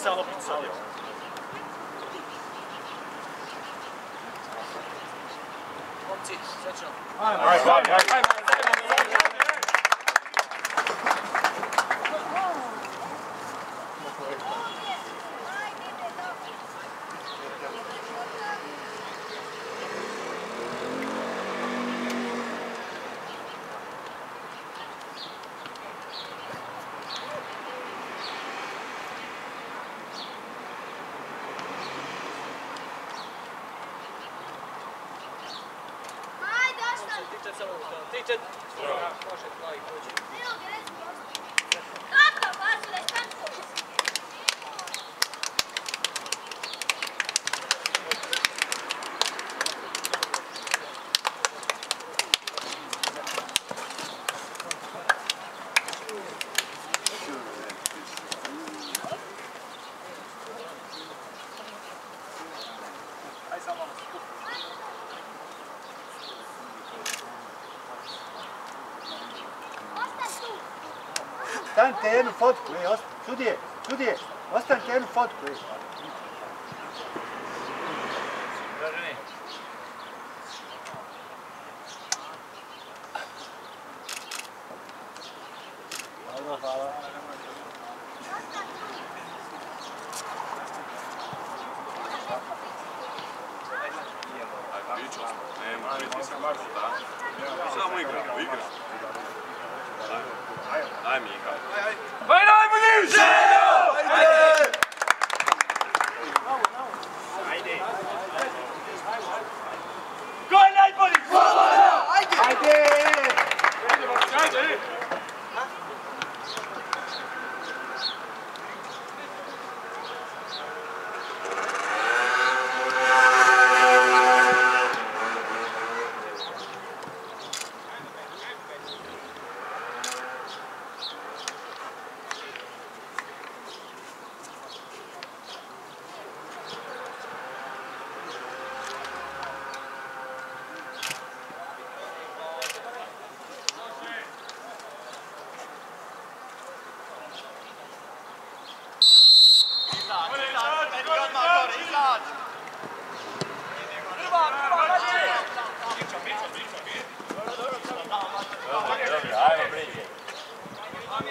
sam lopit sad je. Momci, srećno. Ajde. Ostanite jednu fotku, sudije, ostanite jednu fotku. Dobro, hvala. Samo igra. Daj mi igra. Aj najbolji! Željo! Ajde! Ko je najbolji? Ajde! Ajde!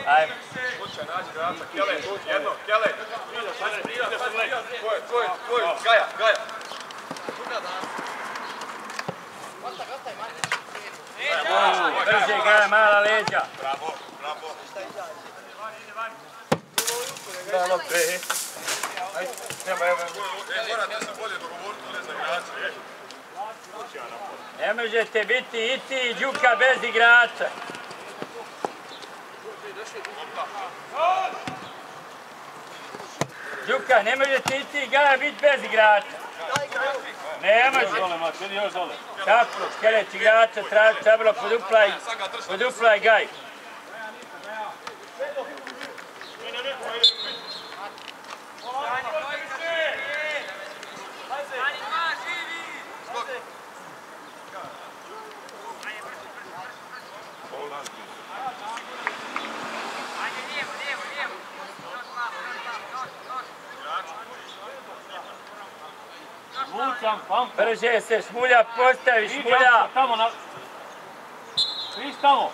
Ajmo. Slučaj, nađi igrača, Kele, jedno, Kele. Tvoj, Gaja. Brže Gaja, mala leđa. Bravo. Bravo, pre. Morate se bolje dogovoriti za igrače. Ne možete biti i ti i Đuka bez igrača. Đuka, ne možete i ti i Gaja biti bez igrača. Ne može. Tako, skeleć igrača, trebalo poduplaj Gaj. Brže se Šmulja postavi, Šmulja! Viš tamo!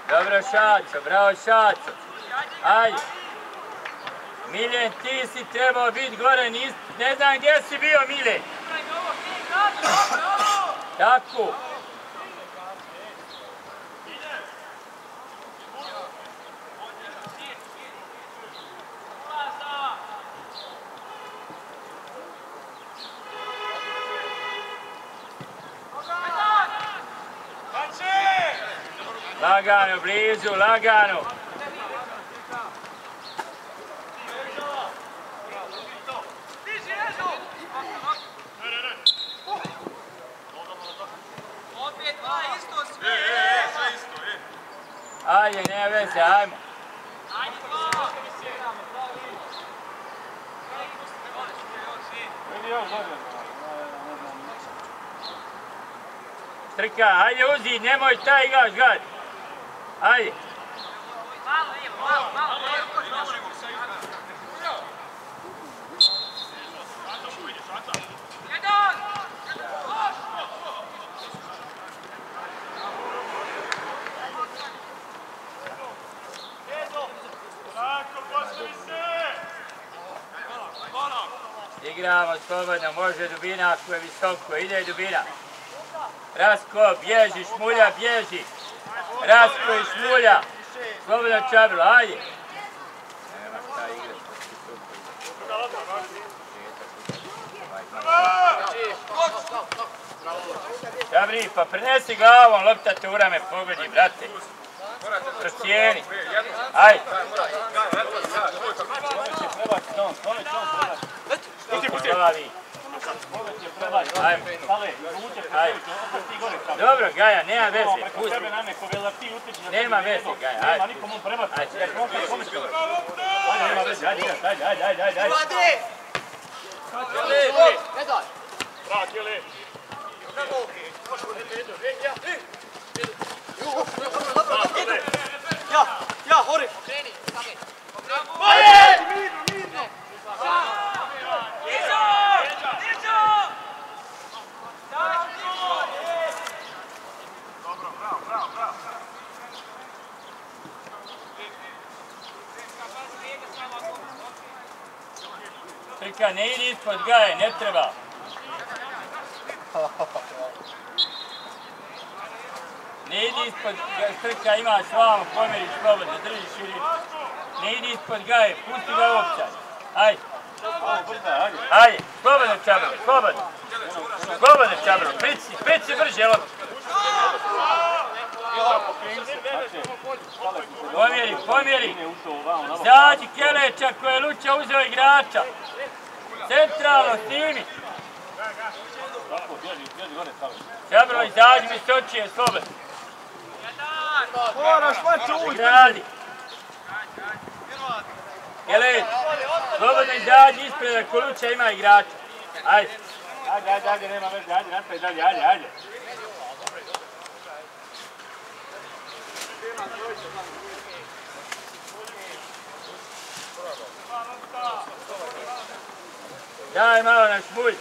Dobro Šaco, bravo Šaco! Ajde! Miljen, ti si trebao biti gore, ne znam gdje si bio Miljen! Tako! Lagano, blizu, lagano. Ajde, ne veze, ajmo. Trka, hajde uzi, nemoj taj igraš, gad. Hajde. Igramo slobodno, može dubina ako je visoko, ide dubina. Rasko, bježi, Šmulja, bježi. Rasko i Šmulja. Slobodno Čabro, ajde. Nema šta igrati. Čabri, pa prinesi glavom, lopta te u rame pogodi, brate. Procijeni. Ajde. Dobro, Gaja, nema veze, pusti. Nema veze, Gaja, ajde. Ajde. Ja, hori! Trka, ne idi ispod Gaje, ne treba. Ne idi ispod Trka, imaš vamo, pomeriš slobodno, držiš širinu. Ne idi ispod Gaje, pusti ga općaj. Ajde. Ajde, slobodno Čabro, slobodno. Slobodno Čabro, prici brže, lopta. Pomjeri. Zađi Keleča koji je Luča uzeo igrača. Centralno, snimi. Čabro, izađi mi s očije, slobodno. Moraš maču ući! Gradi. Keleć, slobodno izađi ispred ako Luča ima igrača. Ajde. Ajde, nema veze, ajde, nastavi dalje, ajde. Daj malo na Šmulj.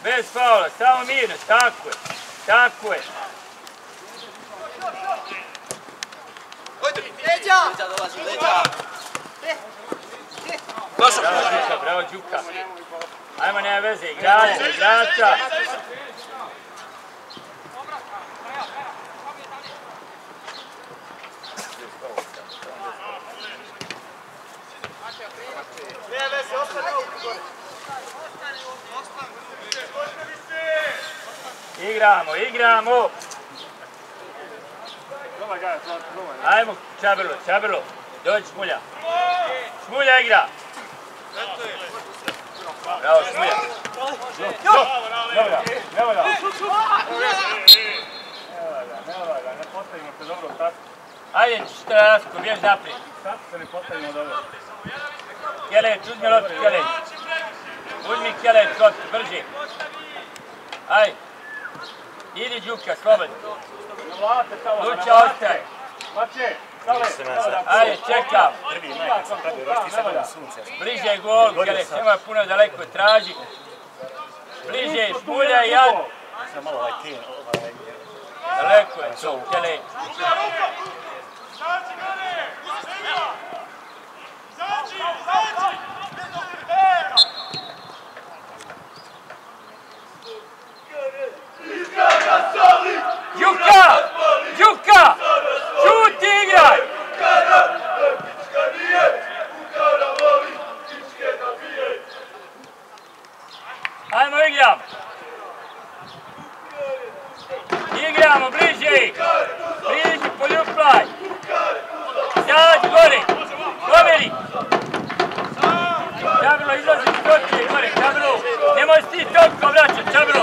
Bez faula, samo mirno, tako je. Bravo Đuka. Ajmo, nema veze, igrača. Igramo. Ajmo, Čabrlo. Dođi Šmulja. Šmulja igra. Bravo, Šmulja. Evo ga, ne postavimo se dobro tako. Ajde, Rasko, bjež naprijed. Tako se ne postavimo dobro. Keleć, uzmi loptu, Keleć. Uzmi Keleć loptu, brže. Ajde. Idi Đuka, slobodno. Luča ostaje. Ajde, čekam. Bliže gol, Keleć, nema puno daleko, traži. Bliže, Šmulja i Jad. Daleko je to, Keleć. Đuka! Šuti, igraj! Ajmo, igramo, bliže! Bliži, poljuplaj! Zađi, gore! Pomeri! Čabro, izlazi iz točke, gore, Čabro! Nemoj ti toliko vraćati, Čabro!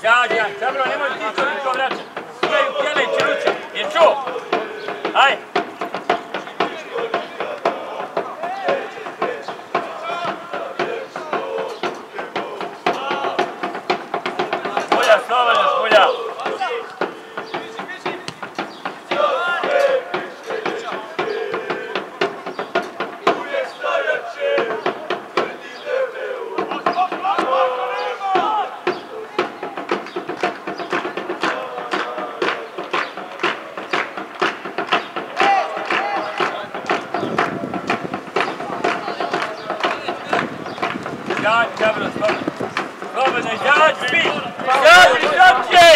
Zađi, Čabro, nemoj ti toliko vraćati! Igraju Keleć i Luča, je čuo? Ajde! izađi, dobro, slobodno. Slobodno, izađi, svi! Izađi, šapće!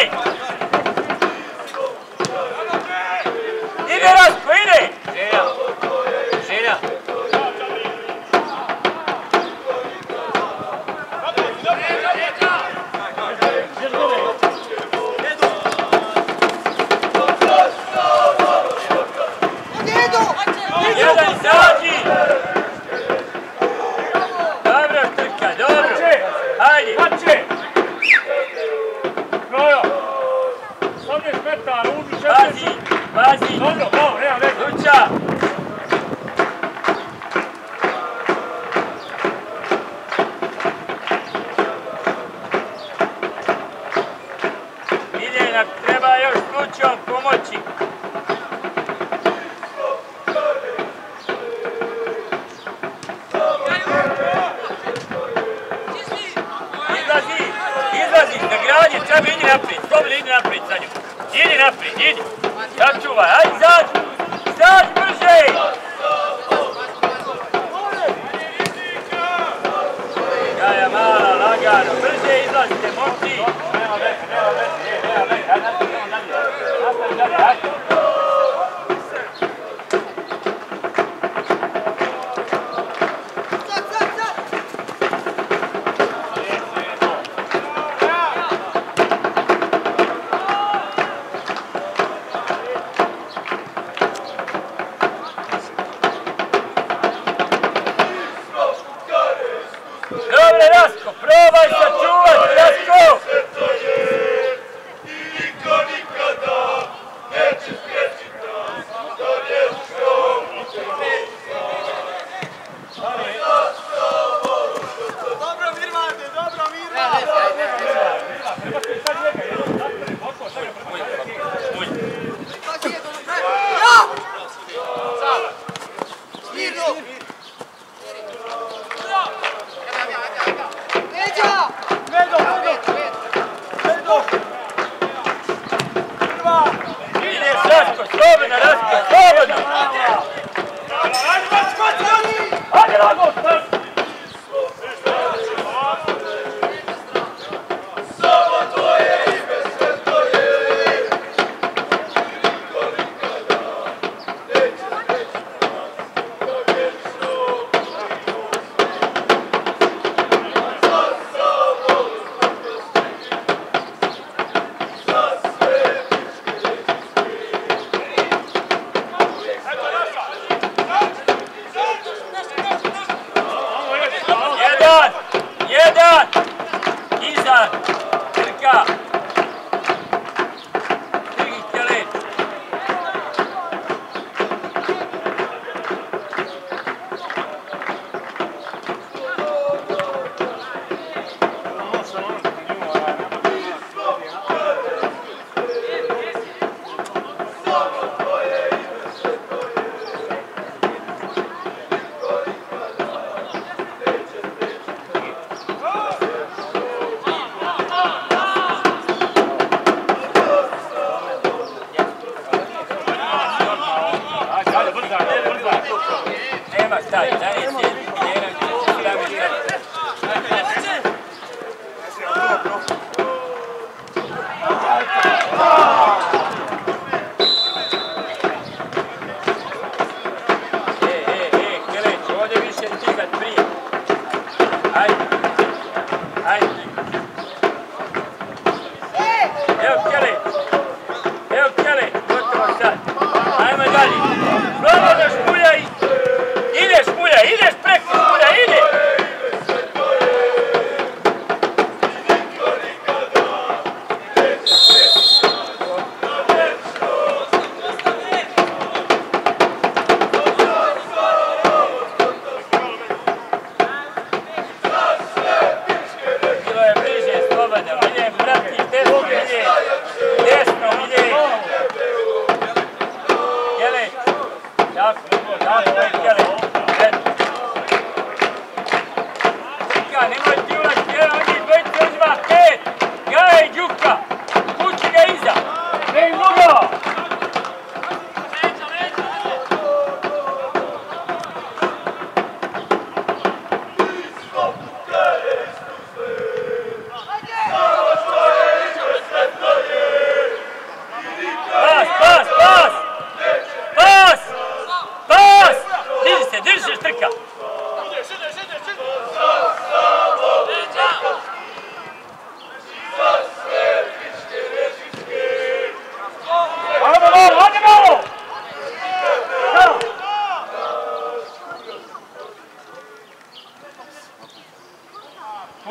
Ide, Rasko, ide! Želja! Želja! Jedan izađi! Dobro, trka, dobro! Hajde! Krojo! 18 metara, uđu 16. Pazi! Pazi! Dobro, bravo, nema veze. Luča! Miljenak, treba još Lučom pomoći. Izlazi, na granje, treba idi naprijed, slobodno idi naprijed za njom. Idi naprijed, idi. Sačuvaj, ajde, izađi! Izađi brže! Gaja mala, lagano, brže izlazite, momci! Nema veze, nema veze, ajde nastavimo dalje, ajde. Dobre, Rasko, probaj sačuvati, Rasko! Ideš, Rasko, slobodno, Rasko, slobodno! Ajde, Rago, stani! Jedan! Iza! Trka! Trgite led! Nema šta, daj je cijeli, jedan će se staviti šta. Keleć, ovdje više stigat prije. Ajde, ajde. Evo Keleć, gotovo sad. Ajmo dalje. Slobodno špuljaj. Ideš Mulja, ideš preko Mulja, ide!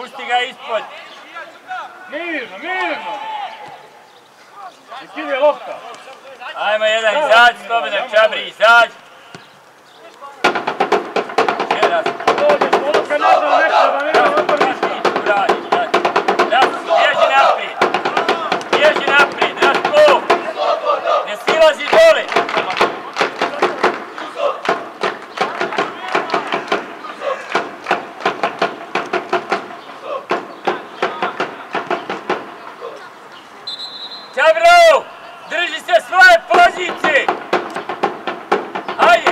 Pusti ga ispod. Mirno, mirno. Iskide lopta. Ajmo jedan izađi, slobodan Čabri, izađi. Jedan. Dođeš, lopka ne zna, ne treba, ne nema otvoriti. Rasko, bježi naprijed. Bježi naprijed, Rasko. Ne silazi dole. Čabro, drži se svoje pozicije. Hajde.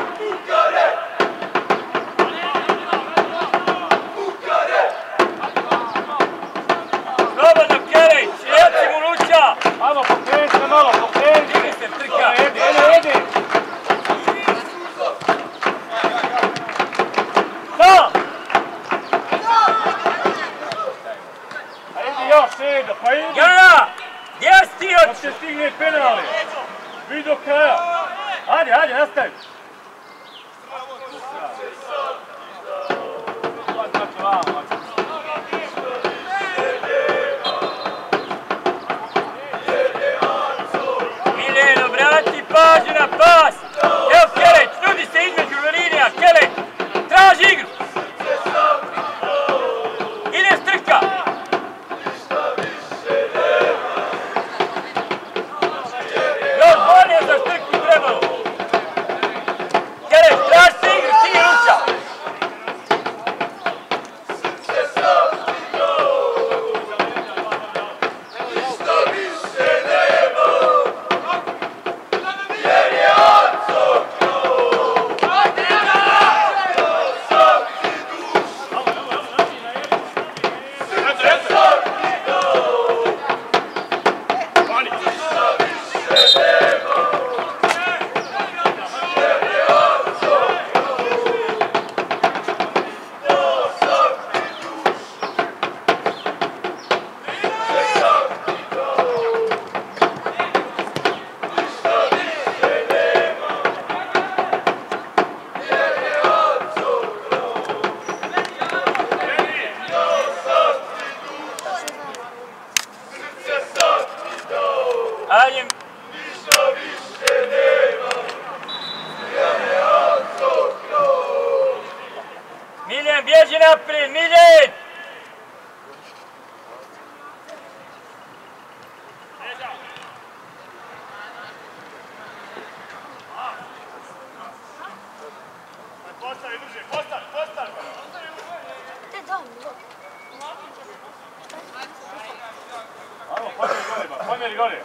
Slobodno Keleć, reci mu Luća. Ajmo, pokreni se malo, pokreni se. Digi se, trka. Edi. Sam. A idi još, Edo, pa idi. Gaja, gdje si ti Dok se stigne penali. Vidi do kraja. Ajde, nastavi. Miljen, obrati pažnju na pas. Evo Keleć, nudi se između linija. Keleć, traži igru. Ide strka. Još bolje za strku trebalo. Keleć, traži se igru, ti je Luća. Ajde. Miljen, bježi naprijed, Miljen! Postavi duže, postavi. Ajmo, pomjeri gore.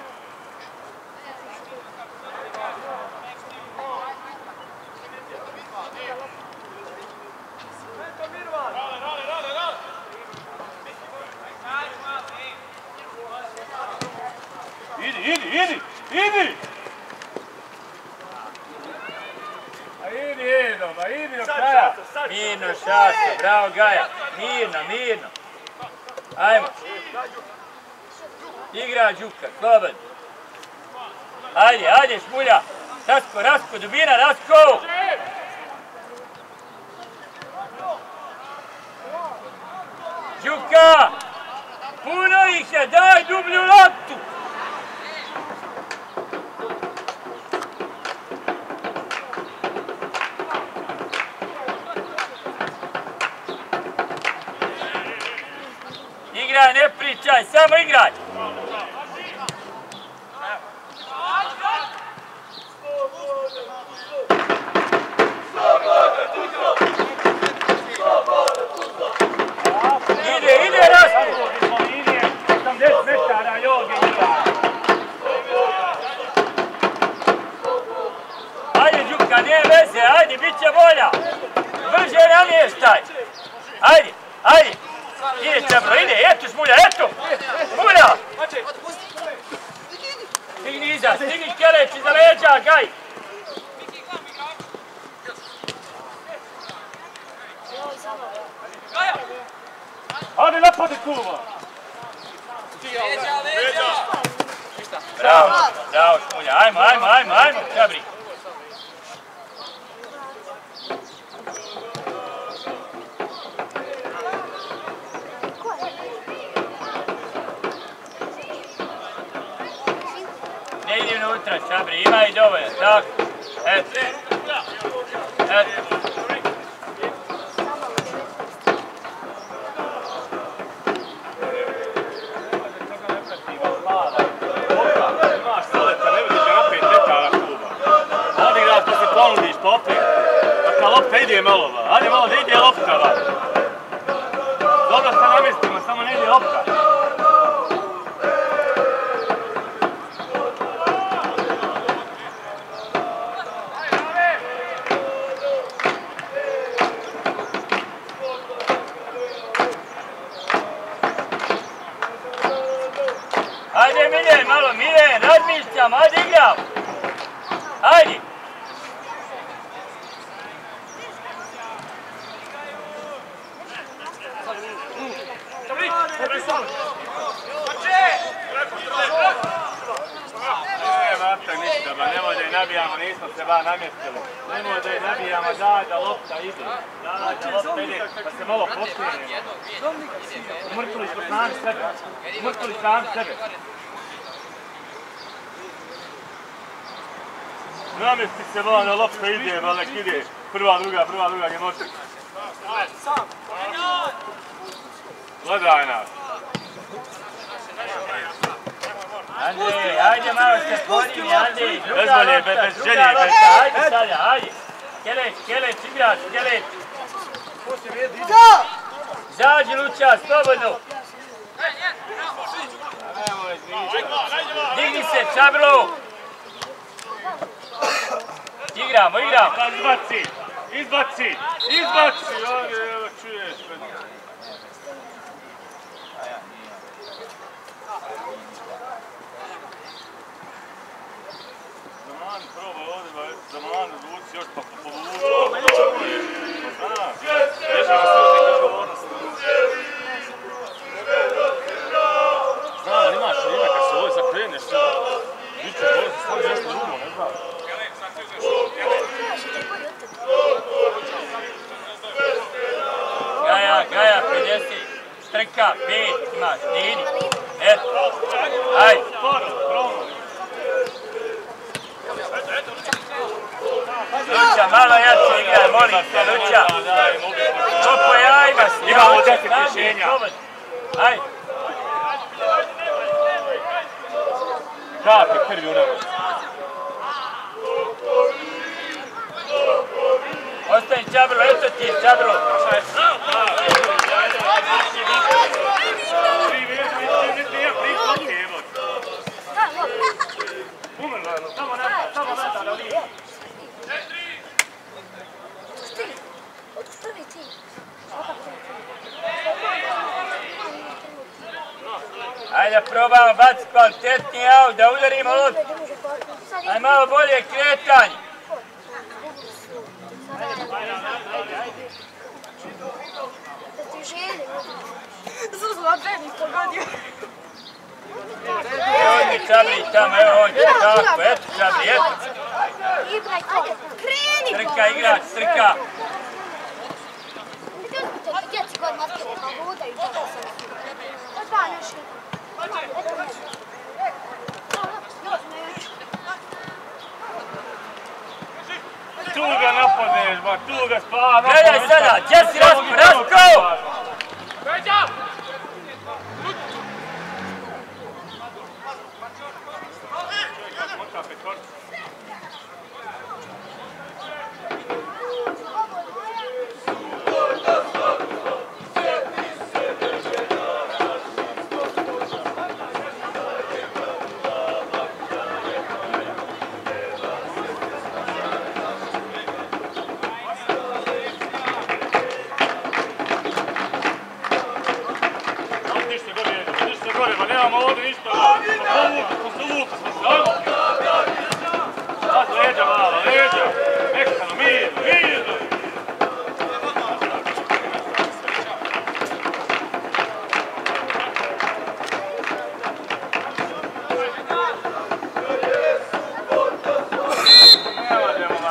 Idi! Idi do kraja. Mirno, Šasto, bravo Gaja. Mirno. Ajmo. Igra Đuka, slobodno. Ajde, Šmulja. Rasko, dubina, Rasko! Đuka! Puno ih je, daj dublju loptu! Igraj, ne pričaj, samo igraj! Ide, Rasko! 80 metara, Joge, Ajde, Đuka, nije veze, ajde, bit će bolja! Brže namještaj! Ajde! Ide Čabro, ide, eto Šmulja, eto! Šmulja! Stigni Keleć iza leđa, Gaj! Ajde, napadi Kuma! Bravo Šmulja, ajmo, Čabri! unutra, Čabri, ima i dovoljno, tako. Eto. Eto. Imaš soleta, ne vidiš ga na 5 metara kluba. Odigraš pa se ponudiš, pa opet. Dakle, lopta ide malo, ajde malo da ide lopta. Dobro se namestimo, samo ne ide lopta. Ajde Miljen, malo Miljen, razmišljam, ajde igram. Ajde. Matak ništa, ba, nemoj da je nabijamo, nismo se ba namjestili. Nemoj da je nabijamo, daj da lopta ide. Daj da lopta ide, pa se malo poskrenemo. Umrtili smo sami sebe. Umrtili sami sebe. Namjesti se ba, da lopta ide, ba, nek ide. Prva, druga, gdje može. Gledaj nas. Andrej, ajde malo se podimi, Andrej. Bezvolje, bez želje, bez... Ajde Salja, ajde. Keleć, igrač, Keleć. Zađi Luča, slobodno. Digni se, Čabro. Igramo. Izbaci. Ovdje, evo, čuješ. Zaman, probaj ovdje, ba, zaman, odvuci još pa povuci. Znam, imaš ime kad se ovdje zakreneš sada. Biće ovdje se stavlja nešto drugo, ne znam. Gaja, 50. Strka, 5, imaš, nidi. Eto, ajde. Luča, malo jače igraj, molim te, Luča. To po jajima si. Imamo 10 rješenja. Ajde. Kapi krvi u nama. Ostani Čabro, eto ti Čabro. Ajde probamo baciti kvalitetniji aut, da udarimo loptu. Ajde malo bolje kretanje. Evo mi Čabri tamo, evo on će tako, eto Čabri, eto. Strka igrač, strka. Tu ga napadneš, ba, tu ga spava. Gledaj sada, gdje si Rasko? Nemamo ovdje ništa. Povuku smo se, ajmo. Sad leđa malo, leđa. Mekano, mirno.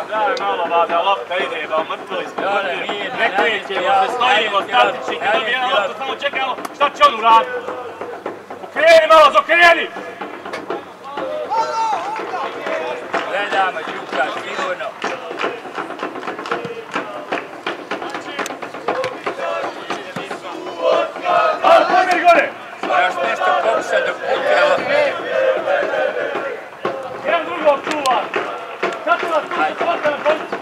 Daj malo ba, da lopta ide, ba, mrtvili smo. Ne krećemo se, stojimo, statični, kad dobijemo loptu, samo čekamo šta će on uraditi. Okreni malo, okreni! tamo Đuka, sigurno. Pomeri gore! Još nešto pokuša do putra. Jedan drugog čuva! Sad ću vas čuva, svaka na poziciju!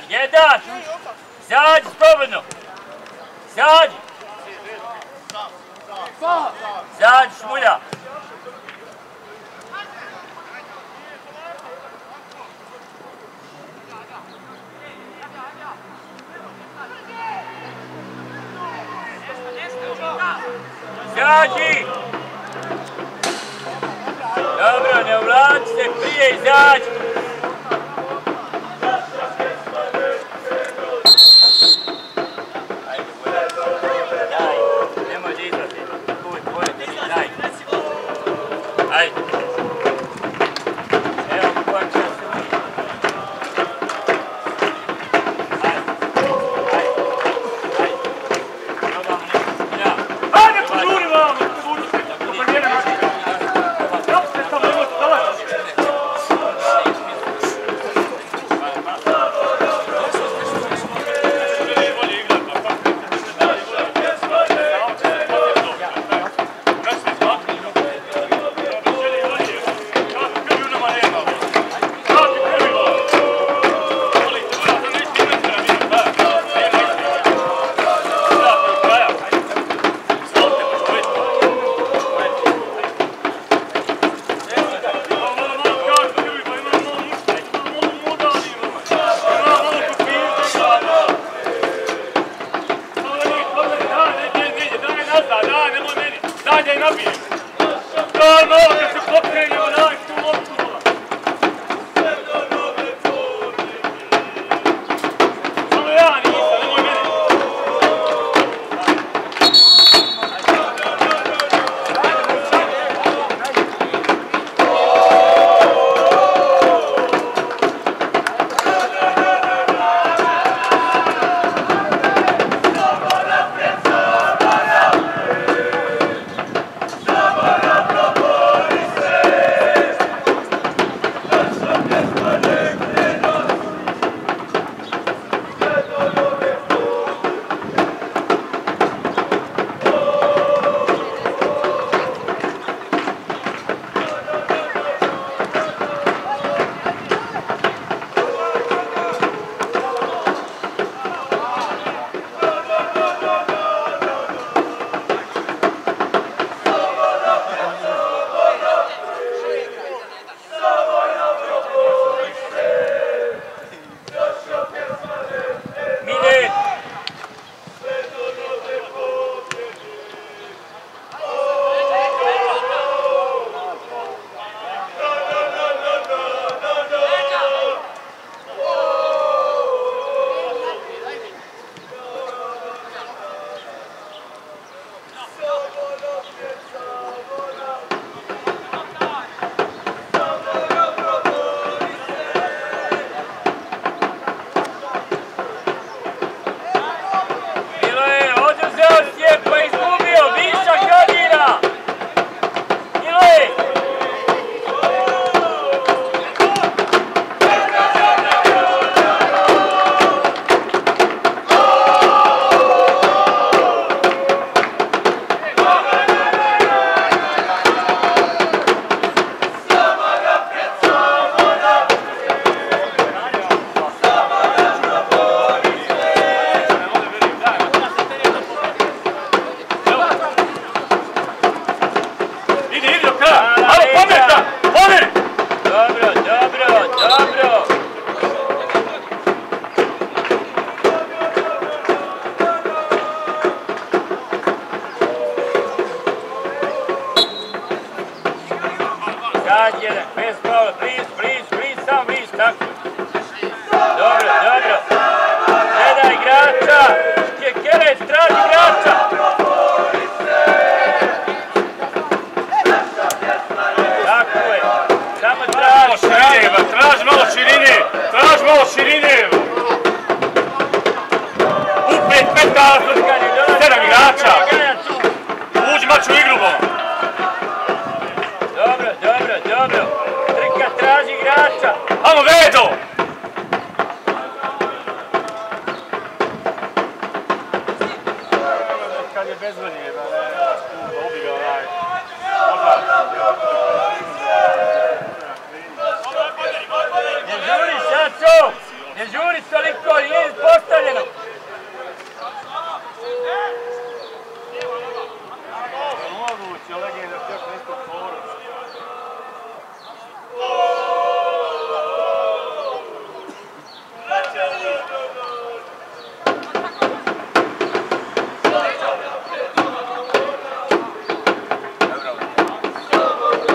Jedan! Zađi slobodno! Zađi! Zađi Šmulja! Zađi! Dobro, ne uvlači se, prije izađi! dobro. Trka traži igrača. Amo Vedo! Kad je bezvodnije, ubi ga onaj. Ne žuri Šaco! Ne žuri toliko, nije postavljeno. Moguće, Legin da još nešto foru.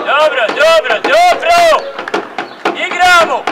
Dobro, dobro, dobro! Igramo!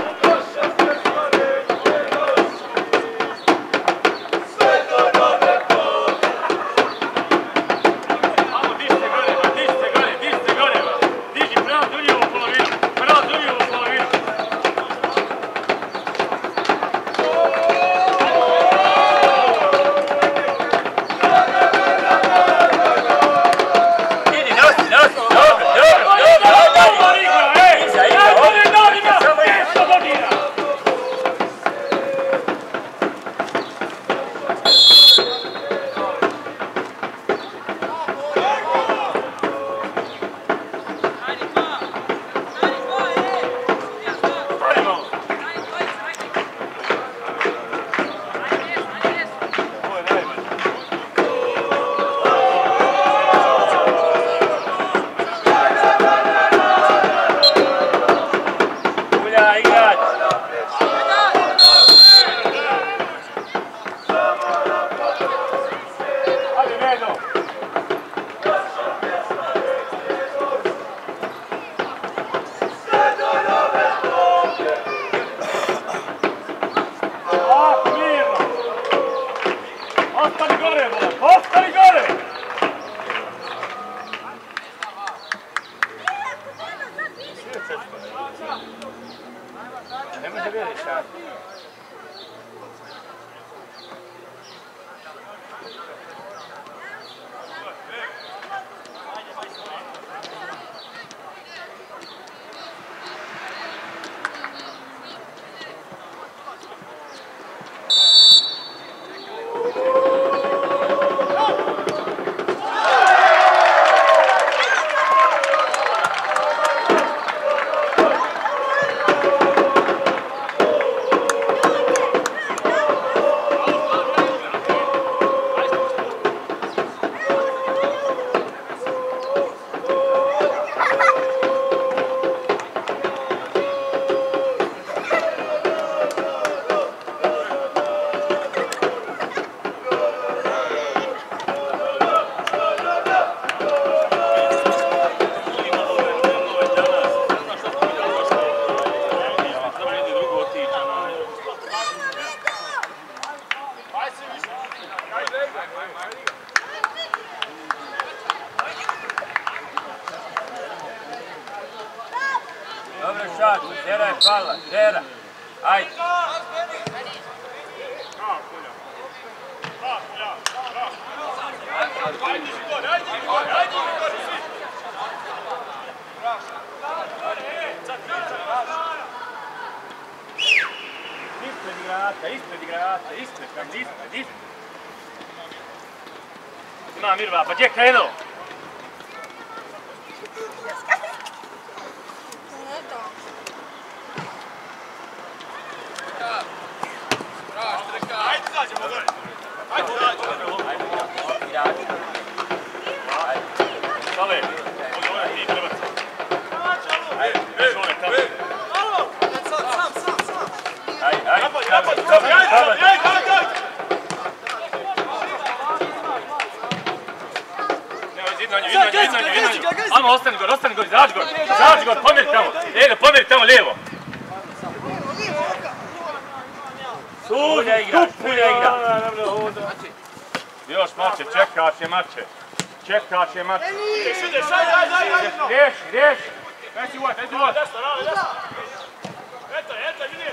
Dobro šat, Dera je pala, Dera. Ajde. Ispred igrača. Ima Mirva, pa gdje je krenuo? Sale, ovdje ti prebaci. Ajde, šole tamo. Amo, ostani gor, izađi gor, pomjeri tamo lijevo. Pulja igra. Još mače, čekaš je mače. Riješi. Daj si uvod. Eto, vidi.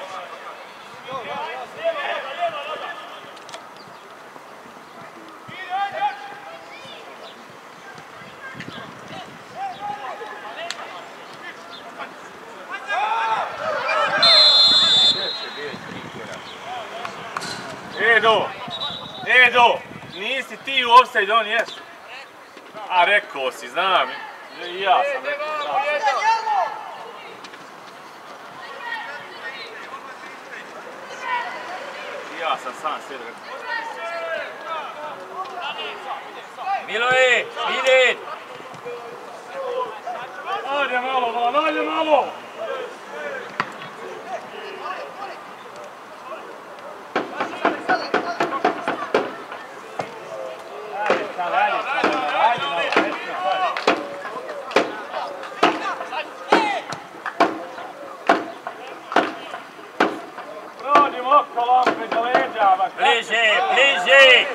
Edo, nisi ti u offside, on jes. A rekao si, znam. I ja sam rekao. I ja sam sam sve rekao. Miloje, ide! Ajde malo, man, ajde malo! Bliže, bliže!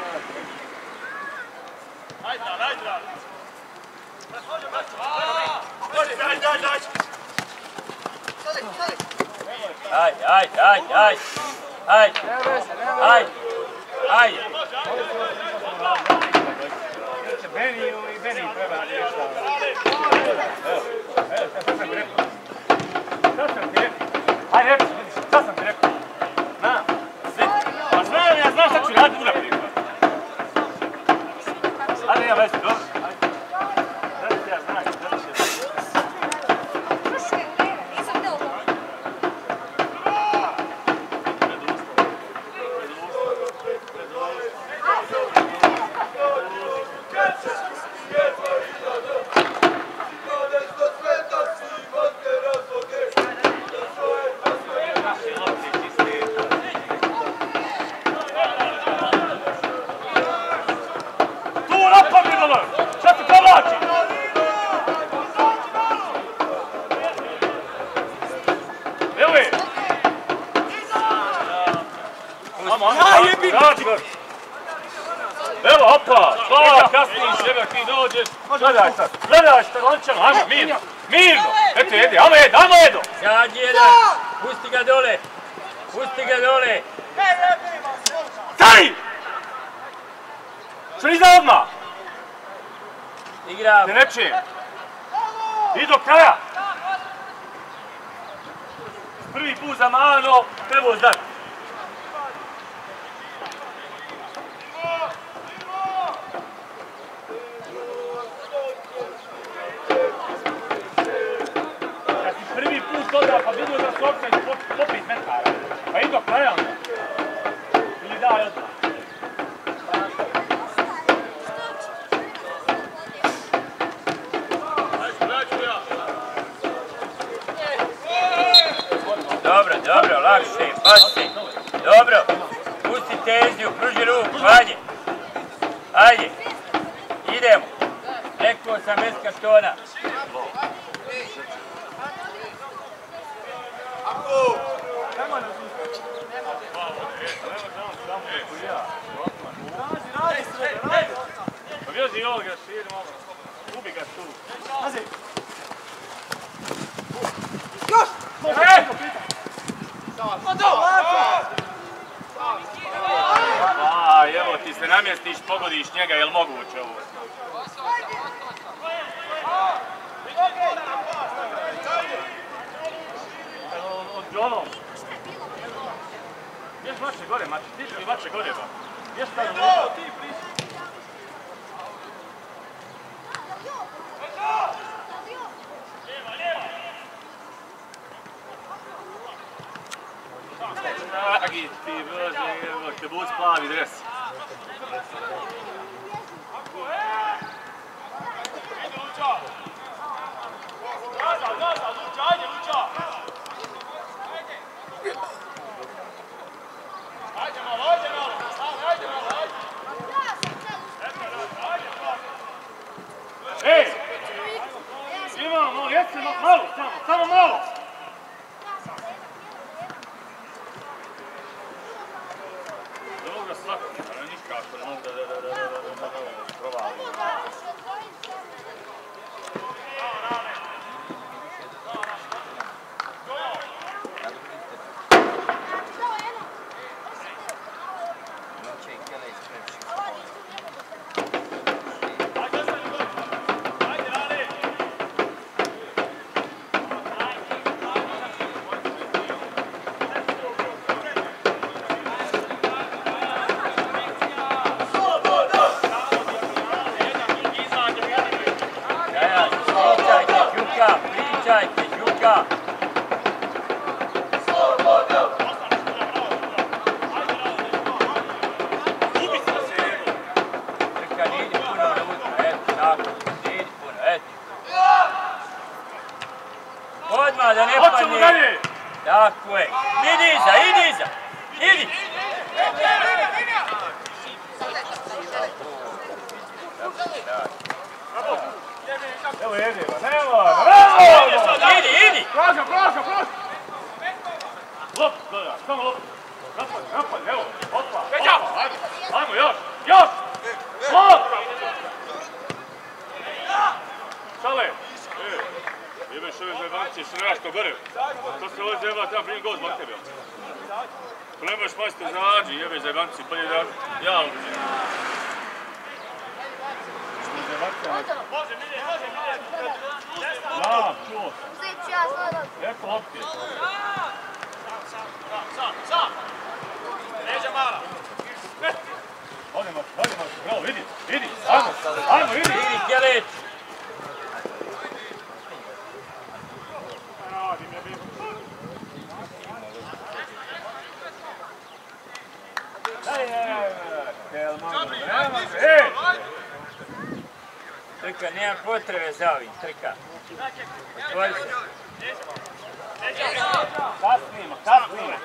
Ajde, ajde, ajde, ajde! Ajde! Ajde! Ajde! Beni treba nešto. Evo, šta sam ti rekao? Šta sam ti rekao? Ajde, šta sam ti rekao? Znam. Pa znam, ja znam šta ću raditi unaprijed. Ajde, ja već, dobro. Ajde, ja znam, evo, opa, kasniš, evo, ti dođeš, gledaj sad, gledaj šta, lončano, ajmo, mirno, mirno, eto, jedi, ajmo, Edo! Sad jedan, pusti ga dole, pusti ga dole! Stani! Što iza odmah? Igram! Te ne čujem. I do kraja! Prvi put za mano, trebao znati. Kad si prvi put doda, pa vidio da su offside po 5 metara. Pa i do kraja onda. Ili daj odmah. Dobro, dobro, lakše, paši. Dobro, pusti tenziju, pruži ruku, ajde. Ajde, idemo. Rekao sam bez kartona. Povjezi ovoga, širi malo. Ubi ga tu. Pazi. Još! Evo ti se namjestiš, pogodiš njega, jel moguće ovo? Od Džonom. Ješ mače gore, mače, ti mi mače gore, ba. Ješ tada ovo. Dragi ti, Bože, evo te bud plavi dres. Ej! Imamo, jesi malo, samo malo! Dobro svako, ali nikako ne mogu da provalim. Ajmo dalje! Tako je. Idi iza! Idi! Evo jedi, nema! Idi! Prošao! Lop, gledaj, samo lop. Napad, evo, opa, ajmo, još! Lop! Šale! Jebeš ove zajebancije što nemaš to gore. To se ovdje zajebala, treba primiti gol zbog tebe. Ko nemaš majster zađi, jebe zajebanci, bolje da ja uđem. Može, Milje! Znam, čuo sam. Eko lopke. Sam! Leđa mala. Ovdje maš, bravo, idi, ajmo, idi! Idi, Kjelić! Trka, nema potrebe za ovim, trka. Otvori se.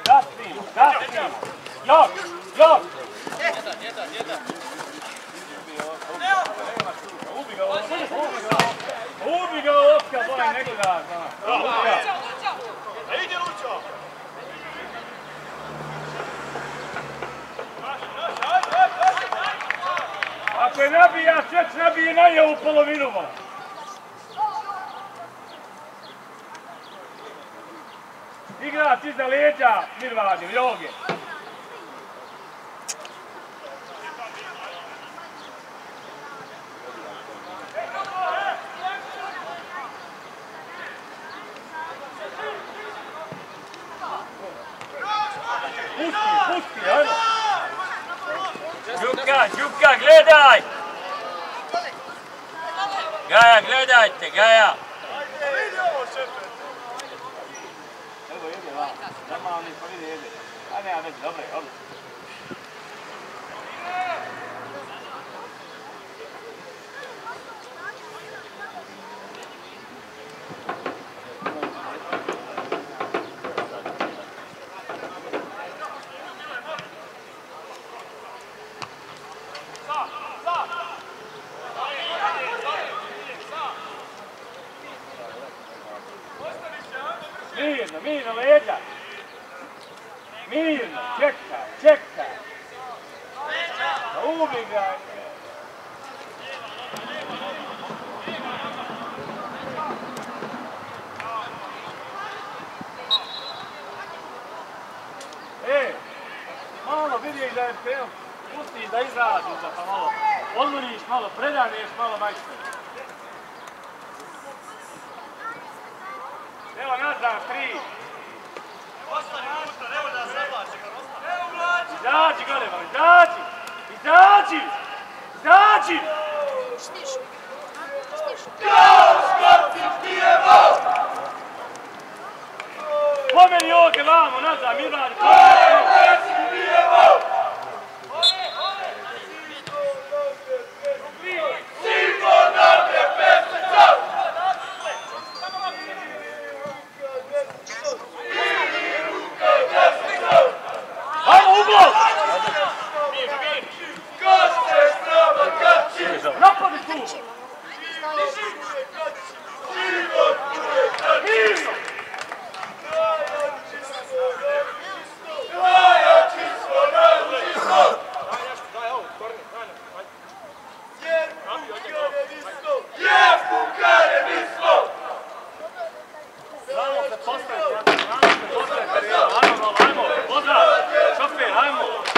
Kasnimo. Još! Ubi ga lopka, bolje nego da, ide Lučo! Ako je nabija, već nabije na njevu polovinu. Igrač iza leđa, Mirvadi, Joge. Pusti, ajmo. Đuka, gledaj! Gaja, gledajte, Gaja! Evo jede vam, normalni pa vidi jede. A nema već, dobro je, odlično. Mirno, leđa. Mirno, čekaj. Ubi ga. Malo vidi da je film. Pusti da izradi, pa malo odmoriš, malo predaneš, malo majstor. Evo nazad, 3. Izađi gore, izađi! Pomeri oge vamo, nazad, Mirvadi, napadi tu! Ajmo, šofer, ajmo!